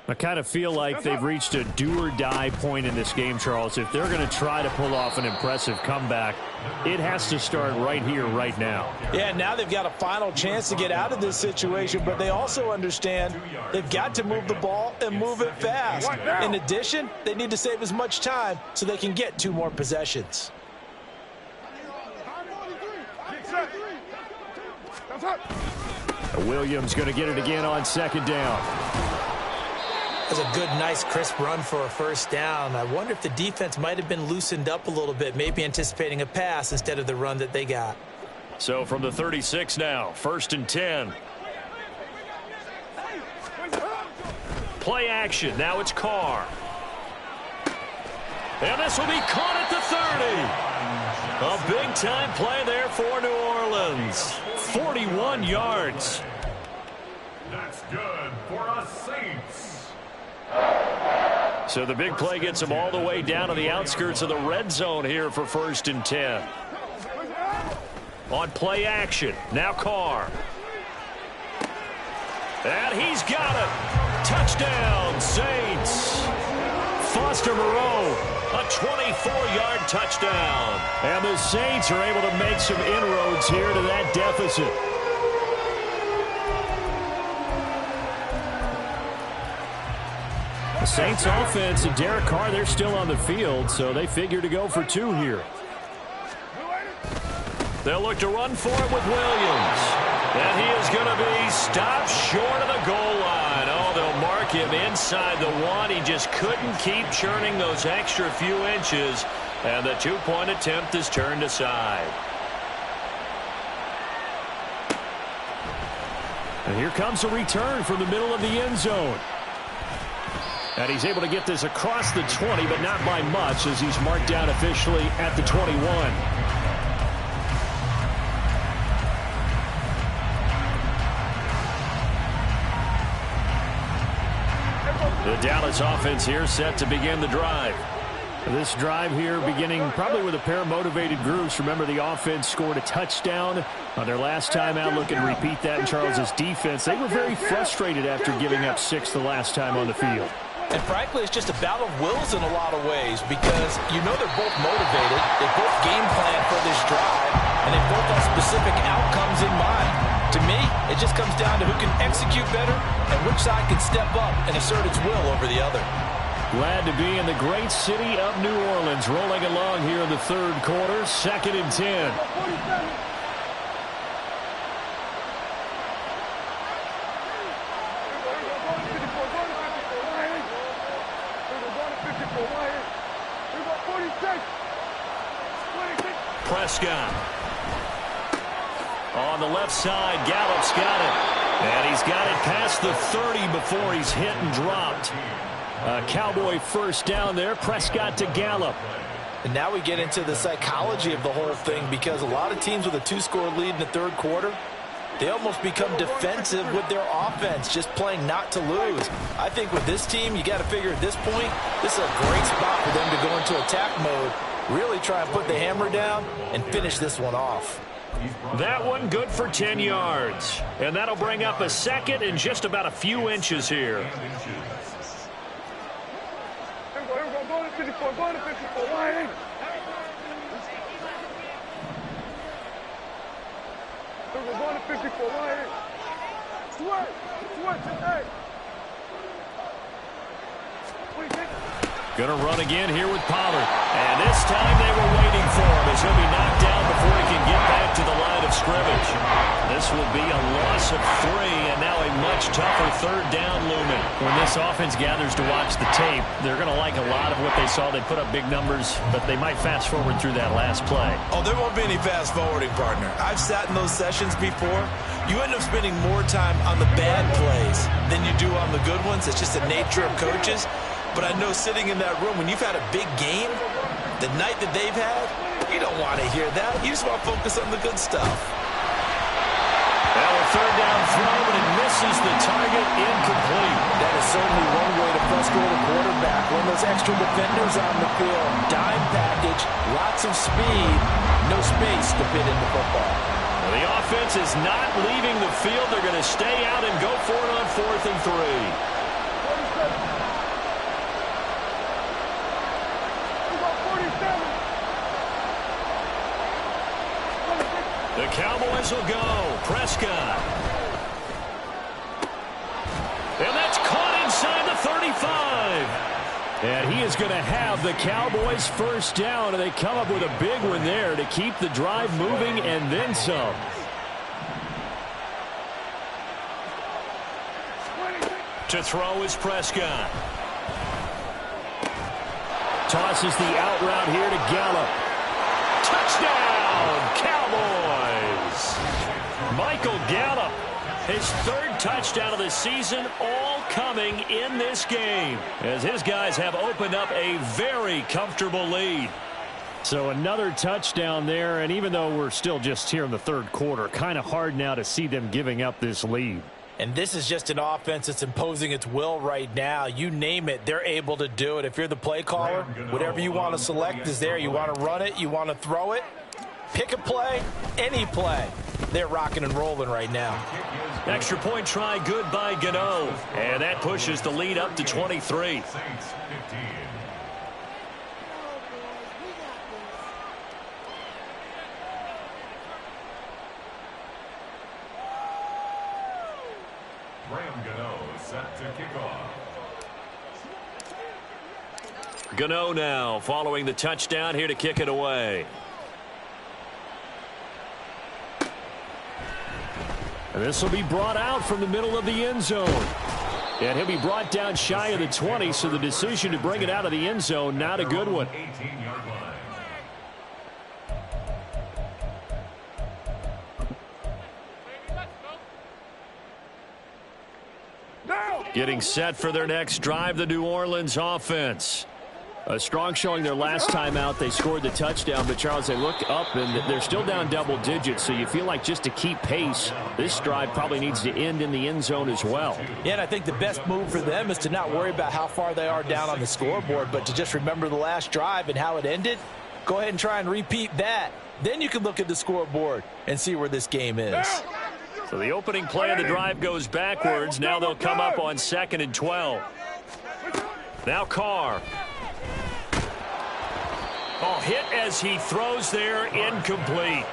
I kind of feel like they've reached a do-or-die point in this game, Charles. If they're going to try to pull off an impressive comeback, it has to start right here, right now. Yeah, now they've got a final chance to get out of this situation, but they also understand they've got to move the ball and move it fast. In addition, they need to save as much time so they can get 2 more possessions. Williams going to get it again on second down. That's a good, nice, crisp run for a first down. I wonder if the defense might have been loosened up a little bit, maybe anticipating a pass instead of the run that they got. So from the 36 now, 1st and 10. Play action. Now it's Carr. And this will be caught at the 30. A big-time play there for New Orleans. 41 yards. That's good for us Saints. So the big play gets them all the way down to the outskirts of the red zone here for 1st and 10. On play action, now Carr. And he's got it. Touchdown, Saints. Foster Moreau, a 24-yard touchdown. And the Saints are able to make some inroads here to that deficit. The Saints offense and Derek Carr, they're still on the field, so they figure to go for 2 here. They'll look to run for it with Williams. And he is going to be stopped short of the goal line. Oh, they'll mark him inside the 1. He just couldn't keep churning those extra few inches. And the 2-point attempt is turned aside. And here comes a return from the middle of the end zone. And he's able to get this across the 20, but not by much, as he's marked down officially at the 21. The Dallas offense here set to begin the drive. This drive here beginning probably with a pair of motivated groups. Remember, the offense scored a touchdown on their last time out. Looking to repeat that in Charles' defense. They were very frustrated after giving up 6 the last time on the field. And frankly, it's just a battle of wills in a lot of ways because you know they're both motivated. They both game plan for this drive, and they both have specific outcomes in mind. To me, it just comes down to who can execute better and which side can step up and assert its will over the other. Glad to be in the great city of New Orleans, rolling along here in the third quarter, 2nd and 10. Prescott. On the left side, Gallup's got it. And he's got it past the 30 before he's hit and dropped. A Cowboy first down there. Prescott to Gallup. And now we get into the psychology of the whole thing because a lot of teams with a 2-score lead in the third quarter, they almost become defensive with their offense, just playing not to lose. I think with this team, you got to figure at this point, this is a great spot for them to go into attack mode, really try and put the hammer down and finish this one off. That one good for 10 yards. And that'll bring up a second and just about a few inches here. Gonna run again here with Pollard. And this time they were waiting for him as he'll be knocked down before he can get back to the line of scrimmage. This will be a loss of 3 and now a much tougher third down looming. When this offense gathers to watch the tape, they're going to like a lot of what they saw. They put up big numbers, but they might fast forward through that last play. Oh, there won't be any fast forwarding, partner. I've sat in those sessions before. You end up spending more time on the bad plays than you do on the good ones. It's just the nature of coaches. But I know sitting in that room, when you've had a big game, the night that they've had, you don't want to hear that. You just want to focus on the good stuff. Now a third down throw, but it misses the target, incomplete. That is certainly one way to frustrate a quarterback. When those extra defenders on the field, dime package, lots of speed, no space to fit into football. Well, the offense is not leaving the field. They're going to stay out and go for it on 4th and 3. The Cowboys will go. Prescott. And that's caught inside the 35. And he is going to have the Cowboys first down, and they come up with a big one there to keep the drive moving and then some. To throw is Prescott. Tosses the out route here to Gallup. Touchdown, Cowboys! Michael Gallup, his 3rd touchdown of the season, all coming in this game, as his guys have opened up a very comfortable lead. So another touchdown there, and even though we're still just here in the third quarter, kind of hard now to see them giving up this lead. And this is just an offense that's imposing its will right now. You name it, they're able to do it. If you're the play caller, whatever you want to select is there. You want to run it, you want to throw it, pick a play, any play. They're rocking and rolling right now. Extra point try good by Gano. And that pushes the lead up to 23. Set to kick off. Gano now following the touchdown here to kick it away. And this will be brought out from the middle of the end zone. And he'll be brought down shy of the 20, so the decision to bring it out of the end zone, not a good one. 18-yard line. Getting set for their next drive, the New Orleans offense. A strong showing their last time out. They scored the touchdown, but, Charles, they look up, and they're still down double digits, so you feel like just to keep pace, this drive probably needs to end in the end zone as well. Yeah, and I think the best move for them is to not worry about how far they are down on the scoreboard, but to just remember the last drive and how it ended. Go ahead and try and repeat that. Then you can look at the scoreboard and see where this game is. So the opening play of the drive goes backwards. Now they'll come up on 2nd and 12. Now Carr. Oh, hit as he throws there, incomplete.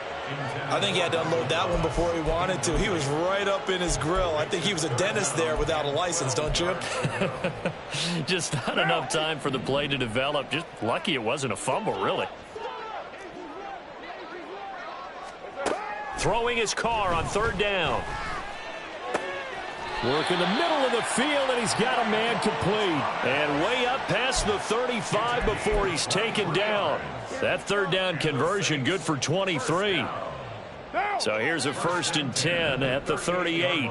I think he had to unload that one before he wanted to. He was right up in his grill. I think he was a dentist there without a license, don't you? Just not enough time for the play to develop. Just lucky it wasn't a fumble, really. Throwing his Carr on 3rd down. Work in the middle of the field, and he's got a man complete. And way up past the 35 before he's taken down. That 3rd down conversion good for 23. So here's a 1st and 10 at the 38.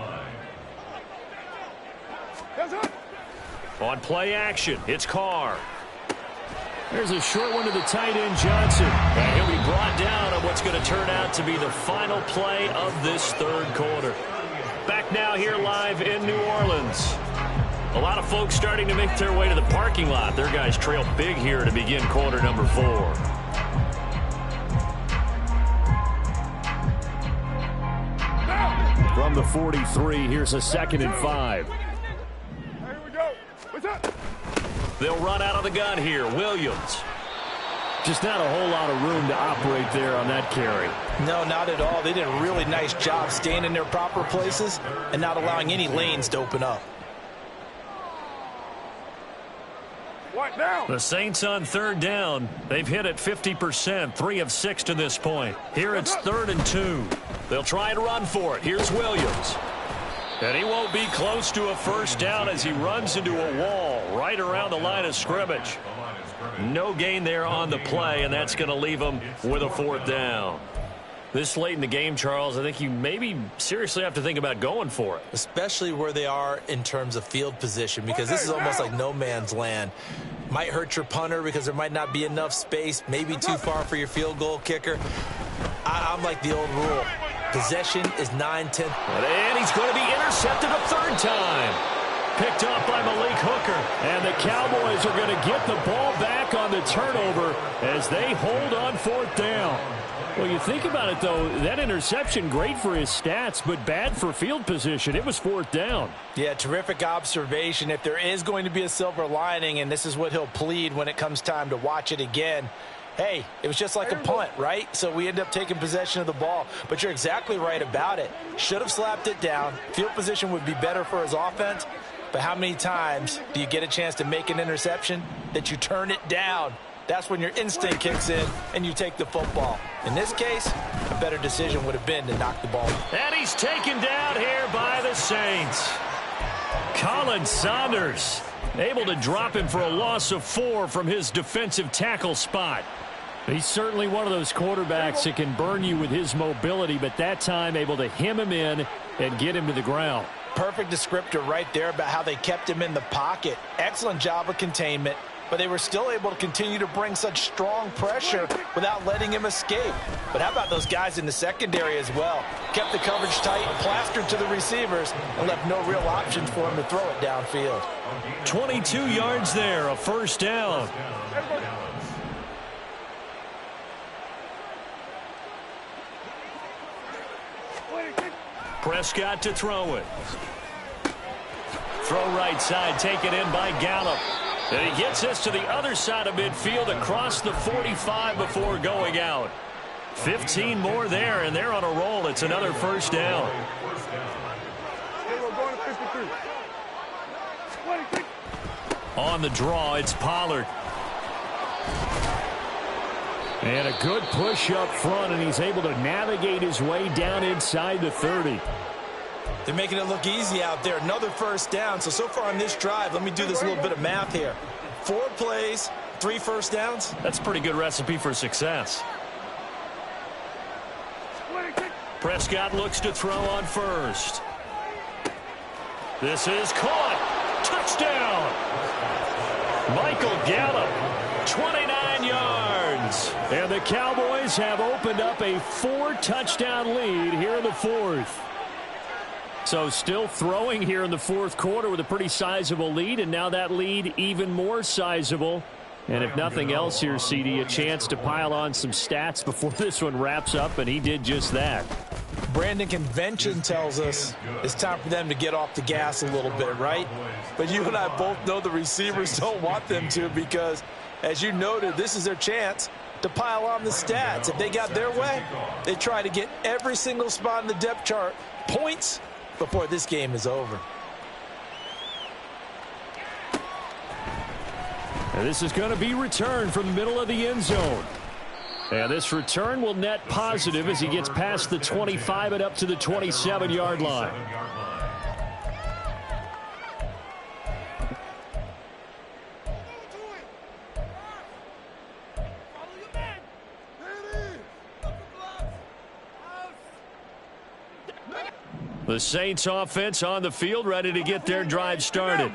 On play action, it's Carr. There's a short one to the tight end, Johnson. And he'll be brought down on what's going to turn out to be the final play of this 3rd quarter. Back now here live in New Orleans. A lot of folks starting to make their way to the parking lot. Their guys trail big here to begin quarter number 4. From the 43, here's a 2nd and 5. Here we go. What's up? They'll run out of the gun here. Williams. Just not a whole lot of room to operate there on that carry. No, not at all. They did a really nice job staying in their proper places and not allowing any lanes to open up. What now? The Saints on 3rd down. They've hit it 50%, 3 of 6 to this point. Here it's 3rd and 2. They'll try and run for it. Here's Williams. And he won't be close to a 1st down as he runs into a wall right around the line of scrimmage. No gain there on the play, and that's going to leave him with a 4th down. This late in the game, Charles, I think you maybe seriously have to think about going for it. Especially where they are in terms of field position, because this is almost like no man's land. Might hurt your punter because there might not be enough space, maybe too far for your field goal kicker. I'm like the old rule. Possession is 9/10. And he's going to be intercepted a 3rd time. Picked up by Malik Hooker. And the Cowboys are going to get the ball back on the turnover as they hold on 4th down. Well, you think about it, though, that interception, great for his stats, but bad for field position. It was 4th down. Yeah, terrific observation. If there is going to be a silver lining, and this is what he'll plead when it comes time to watch it again, hey, it was just like a punt, right? So we end up taking possession of the ball. But you're exactly right about it. Should have slapped it down. Field position would be better for his offense. But how many times do you get a chance to make an interception that you turn it down? That's when your instinct kicks in and you take the football. In this case, a better decision would have been to knock the ball. And he's taken down here by the Saints. Colin Saunders able to drop him for a loss of 4 from his defensive tackle spot. He's certainly one of those quarterbacks that can burn you with his mobility, but that time able to hem him in and get him to the ground. Perfect descriptor right there about how they kept him in the pocket. Excellent job of containment, but they were still able to continue to bring such strong pressure without letting him escape. But how about those guys in the secondary as well? Kept the coverage tight, plastered to the receivers, and left no real options for him to throw it downfield. 22 yards there, a 1st down. Prescott to throw it. Throw right side, taken in by Gallup. And he gets this to the other side of midfield across the 45 before going out. 15 more there, and they're on a roll. It's another 1st down. On the draw, it's Pollard. And a good push up front, and he's able to navigate his way down inside the 30. They're making it look easy out there. Another 1st down. So far on this drive, let me do this little bit of math here. 4 plays, 3 1st downs. That's a pretty good recipe for success. Prescott looks to throw on 1st. This is caught. Touchdown. Michael Gallup 29 yards. And the Cowboys have opened up a 4-touchdown lead here in the fourth. So still throwing here in the fourth quarter with a pretty sizable lead, and now that lead even more sizable. And if nothing else here, CD, a chance to pile on some stats before this one wraps up, and he did just that. Brandon, convention tells us it's time for them to get off the gas a little bit, right? But you and I both know the receivers don't want them to because, as you noted, this is their chance to pile on the stats. If they got their way, they try to get every single spot in the depth chart points before this game is over. And this is going to be returned from the middle of the end zone. And this return will net positive as he gets past the 25 and up to the 27-yard line. The Saints offense on the field, ready to get their drive started.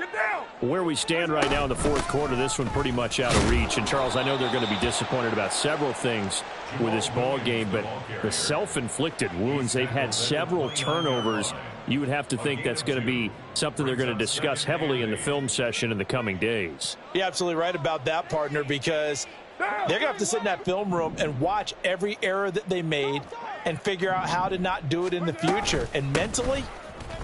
Where we stand right now in the fourth quarter, this one pretty much out of reach. And, Charles, I know they're going to be disappointed about several things with this ball game, but the self-inflicted wounds, they've had several turnovers. You would have to think that's going to be something they're going to discuss heavily in the film session in the coming days. You're absolutely right about that, partner, because they're going to have to sit in that film room and watch every error that they made and figure out how to not do it in the future. And mentally,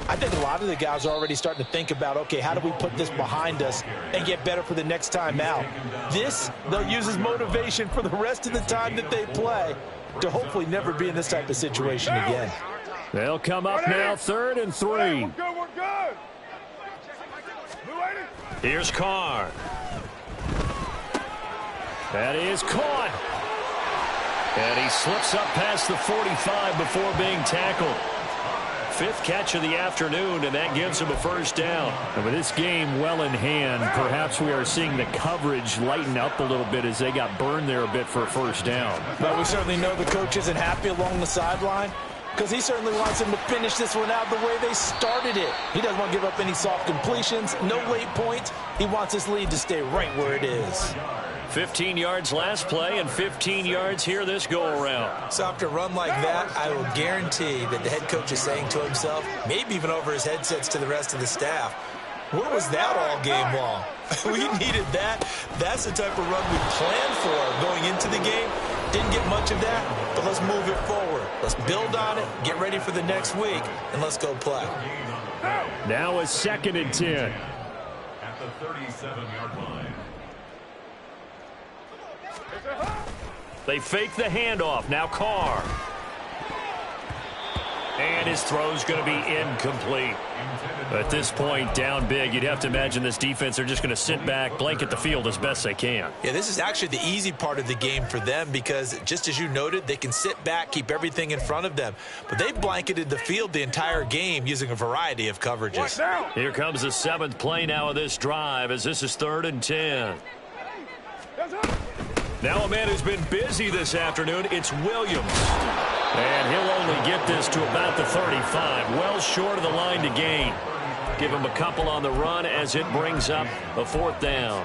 I think a lot of the guys are already starting to think about, okay, how do we put this behind us and get better for the next time out? This, they'll use as motivation for the rest of the time that they play to hopefully never be in this type of situation again. They'll come up now, 3rd and 3. We're good. Here's Carr. That is caught. And he slips up past the 45 before being tackled. 5th catch of the afternoon, and that gives him a first down. And with this game well in hand, perhaps we are seeing the coverage lighten up a little bit as they got burned there a bit for a first down. But we certainly know the coach isn't happy along the sideline because he certainly wants them to finish this one out the way they started it. He doesn't want to give up any soft completions, no late points. He wants his lead to stay right where it is. 15 yards last play and 15 yards here this go-around. So after a run like that, I will guarantee that the head coach is saying to himself, maybe even over his headsets to the rest of the staff, where was that all game long? We needed that. That's the type of run we planned for going into the game. Didn't get much of that, but let's move it forward. Let's build on it, get ready for the next week, and let's go play. Now a 2nd and 10. At the 37-yard line. They fake the handoff. Now Carr. And his throw's going to be incomplete. At this point, down big, you'd have to imagine this defense, they're just going to sit back, blanket the field as best they can. Yeah, this is actually the easy part of the game for them because, just as you noted, they can sit back, keep everything in front of them. But they blanketed the field the entire game using a variety of coverages. Here comes the 7th play now of this drive as this is 3rd and 10. Now a man who's been busy this afternoon, it's Williams. And he'll only get this to about the 35, well short of the line to gain. Give him a couple on the run as it brings up a 4th down.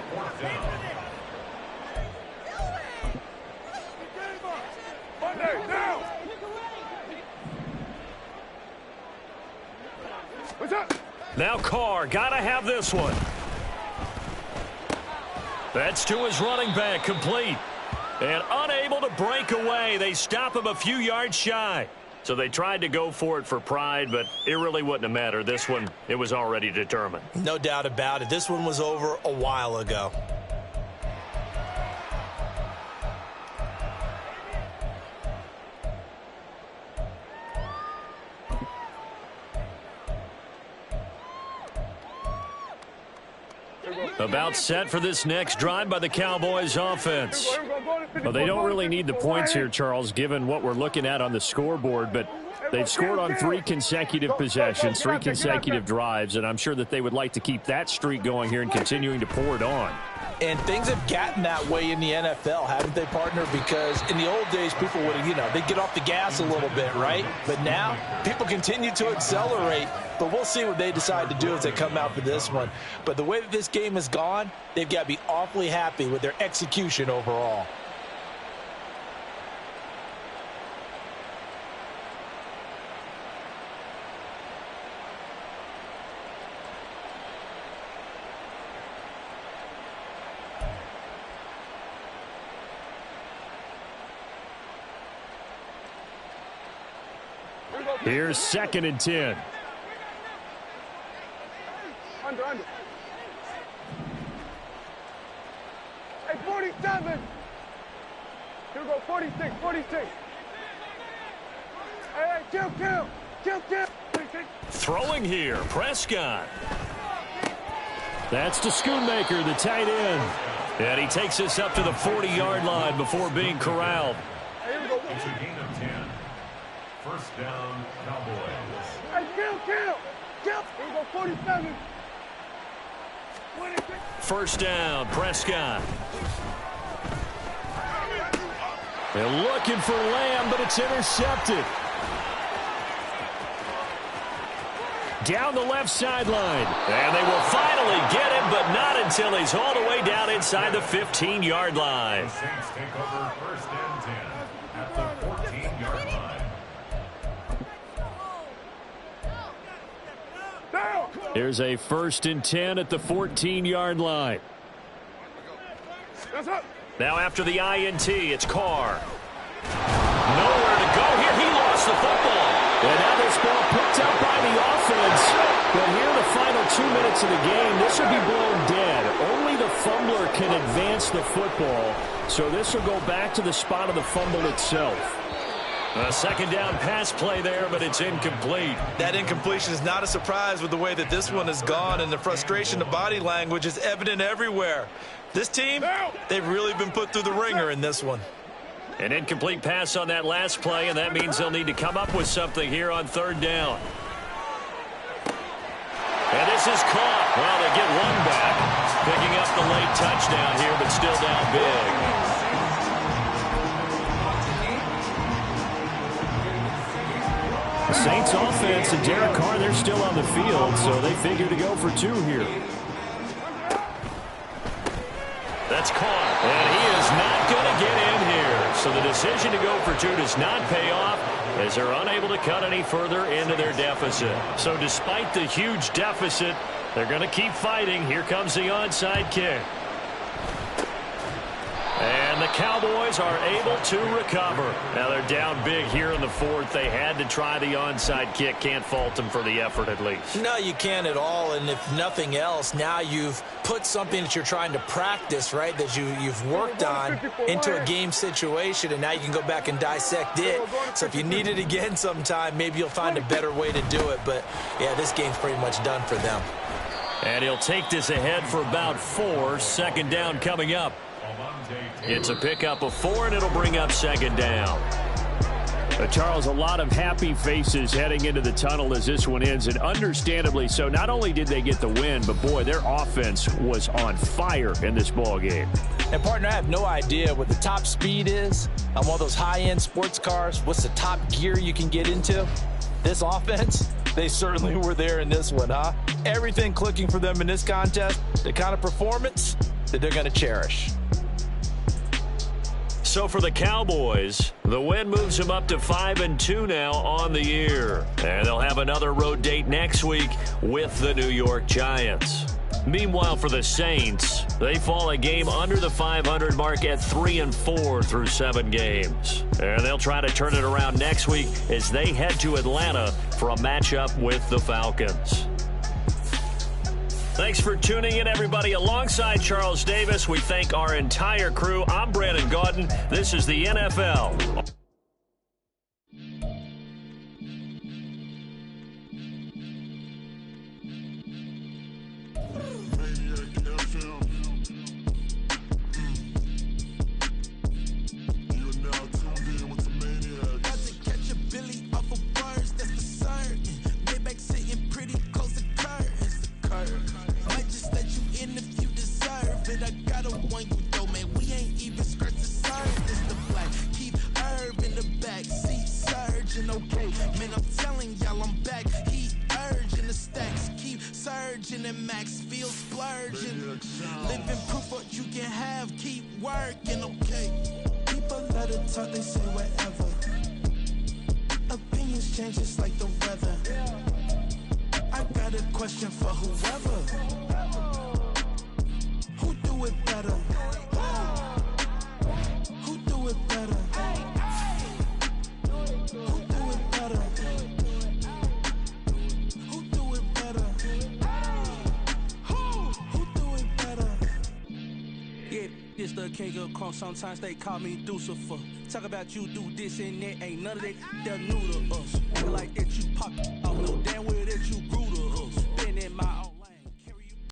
Now Carr, gotta have this one. That's to his running back, complete. And unable to break away. They stop him a few yards shy. So they tried to go for it for pride, but it really wouldn't have mattered. This one, it was already determined. No doubt about it. This one was over a while ago. About set for this next drive by the Cowboys offense. Well, they don't really need the points here, Charles, given what we're looking at on the scoreboard, but They've scored on 3 consecutive possessions, 3 consecutive drives, and I'm sure that they would like to keep that streak going here and continuing to pour it on. And things have gotten that way in the NFL, haven't they, partner? Because in the old days, people would, they'd get off the gas a little bit, right? But now, people continue to accelerate. But we'll see what they decide to do as they come out for this one. But the way that this game has gone, they've got to be awfully happy with their execution overall. Here's 2nd and 10. Under. Hey, 47. Here we go, 46. Hey, kill. 46. Throwing here, Prescott. That's to Schoonmaker, the tight end. And he takes us up to the 40-yard line before being corralled. Hey, here we go. It's a gain of 10. First down, Cowboys. Hey, kill. Here we go, 47. 26. First down, Prescott. They're looking for Lamb, but it's intercepted. Down the left sideline. And they will finally get him, but not until he's all the way down inside the 15-yard line. The Saints take over 1st and 10 at the 14-yard line. Here's a 1st and 10 at the 14-yard line. Now after the INT, it's Carr. Nowhere to go here. He lost the football. And now this ball picked up by the offense. But here in the final 2 minutes of the game, this will be blown dead. Only the fumbler can advance the football. So this will go back to the spot of the fumble itself. A 2nd down pass play there, but it's incomplete. That incompletion is not a surprise with the way that this one has gone, and the frustration, the body language is evident everywhere. This team, they've really been put through the ringer in this one. An incomplete pass on that last play, and that means they'll need to come up with something here on 3rd down. And this is caught. Well, they get one back, picking up the late touchdown here, but still down big. The Saints offense and Derek Carr, they're still on the field, so they figure to go for 2 here. That's caught, and he is not going to get in here. So the decision to go for 2 does not pay off as they're unable to cut any further into their deficit. So despite the huge deficit, they're going to keep fighting. Here comes the onside kick. And the Cowboys are able to recover. Now they're down big here in the 4th. They had to try the onside kick. Can't fault them for the effort at least. No, you can't at all. And if nothing else, now you've put something that you're trying to practice, right, that you've worked on into a game situation, and now you can go back and dissect it. So if you need it again sometime, maybe you'll find a better way to do it. But, yeah, this game's pretty much done for them. And he'll take this ahead for about 4. 2nd down coming up. It's a pickup of 4, and it'll bring up 2nd down. Charles, a lot of happy faces heading into the tunnel as this one ends, and understandably so. Not only did they get the win, but, boy, their offense was on fire in this ball game. And, partner, I have no idea what the top speed is on one of those high-end sports cars. What's the top gear you can get into? This offense, they certainly were there in this one, huh? Everything clicking for them in this contest, the kind of performance that they're going to cherish. So for the Cowboys, the win moves them up to 5-2 now on the year. And they'll have another road date next week with the New York Giants. Meanwhile, for the Saints, they fall a game under the 500 mark at 3-4 through 7 games. And they'll try to turn it around next week as they head to Atlanta for a matchup with the Falcons. Thanks for tuning in, everybody. Alongside Charles Davis, we thank our entire crew. I'm Brandon Gaudin. This is the NFL. Catch a Billy off of bars. and max feel splurging. Living proof what you can have, keep working, okay. People let it talk, they say whatever. Opinions change just like the weather. I got a question for whoever. Who do it better? Who do it better? Who do it better? Who do it better? Who do it better? Yeah, this the king of crunk. Sometimes they call me Lucifer. Talk about you do this and that. Ain't none of that they're new to us. Acting like that you pop. I know damn well that you grew to us. Been in my own.